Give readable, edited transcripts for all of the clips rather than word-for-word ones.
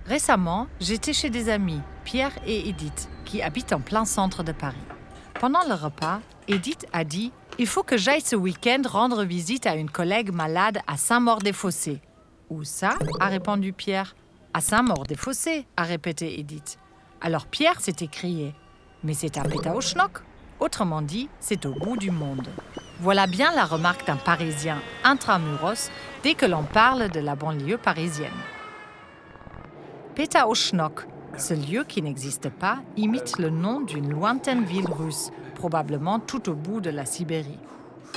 Récemment, j'étais chez des amis, Pierre et Edith, qui habitent en plein centre de Paris. Pendant le repas, Edith a dit « Il faut que j'aille ce week-end rendre visite à une collègue malade à Saint-Maur-des-Fossés. » « Où ça ?» a répondu Pierre. « À Saint-Maur-des-Fossés » a répété Edith. Alors Pierre s'est écrié « Mais c'est à Pétaouchnok !» Autrement dit, c'est au bout du monde. Voilà bien la remarque d'un Parisien intramuros dès que l'on parle de la banlieue parisienne. Pétaouchnok, ce lieu qui n'existe pas, imite le nom d'une lointaine ville russe, probablement tout au bout de la Sibérie.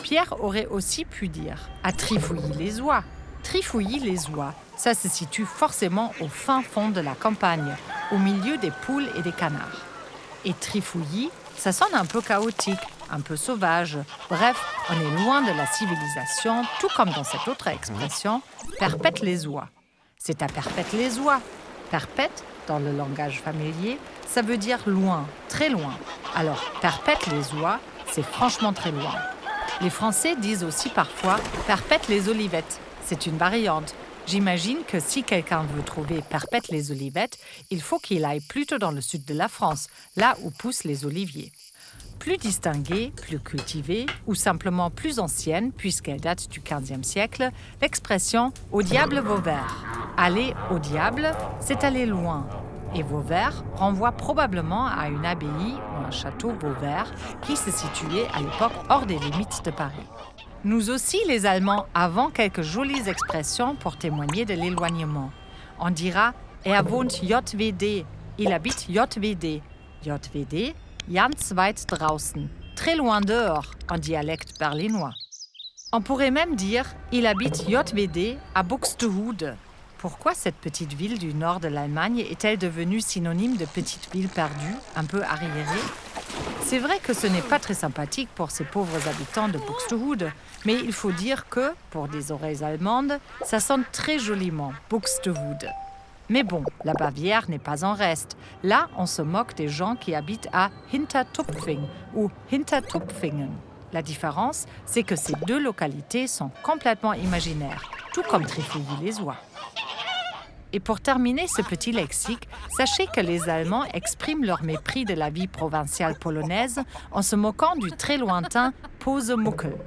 Pierre aurait aussi pu dire à Trifouilly-les-Oies. Trifouilly-les-Oies, ça se situe forcément au fin fond de la campagne, au milieu des poules et des canards. Et Trifouilly, ça sonne un peu chaotique, un peu sauvage. Bref, on est loin de la civilisation, tout comme dans cette autre expression, Perpète-les-Oies. C'est à Perpète-les-Oies. Perpète, dans le langage familier, ça veut dire loin, très loin. Alors, Perpète-les-Oies, c'est franchement très loin. Les Français disent aussi parfois Perpète-les-Olivettes. C'est une variante. J'imagine que si quelqu'un veut trouver Perpète-les-Olivettes, il faut qu'il aille plutôt dans le sud de la France, là où poussent les oliviers. Plus distinguée, plus cultivée ou simplement plus ancienne, puisqu'elle date du XVe siècle, l'expression « au diable Vauvert ». Aller au diable, c'est aller loin. Et Vauvert renvoie probablement à une abbaye ou un château Vauvert qui se situait à l'époque hors des limites de Paris. Nous aussi, les Allemands, avons quelques jolies expressions pour témoigner de l'éloignement. On dira « wohnt JWD », il habite JWD. JWD, ganz weit draußen, très loin dehors, en dialecte berlinois. On pourrait même dire « il habite JWD à Buxtehude ». Pourquoi cette petite ville du nord de l'Allemagne est-elle devenue synonyme de petite ville perdue, un peu arriérée ? C'est vrai que ce n'est pas très sympathique pour ces pauvres habitants de Buxtehude, mais il faut dire que, pour des oreilles allemandes, ça sonne très joliment, Buxtehude. Mais bon, la Bavière n'est pas en reste. Là, on se moque des gens qui habitent à Hintertupfing ou Hintertupfingen. La différence, c'est que ces deux localités sont complètement imaginaires, tout comme Trifouilly-les-Oies. Et pour terminer ce petit lexique, sachez que les Allemands expriment leur mépris de la vie provinciale polonaise en se moquant du très lointain Posemuckel.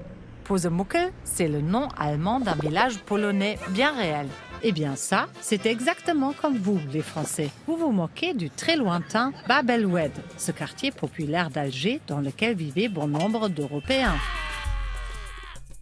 Posemuckel, c'est le nom allemand d'un village polonais bien réel. Eh bien ça, c'est exactement comme vous, les Français. Vous vous moquez du très lointain Babelwed, ce quartier populaire d'Alger dans lequel vivaient bon nombre d'Européens.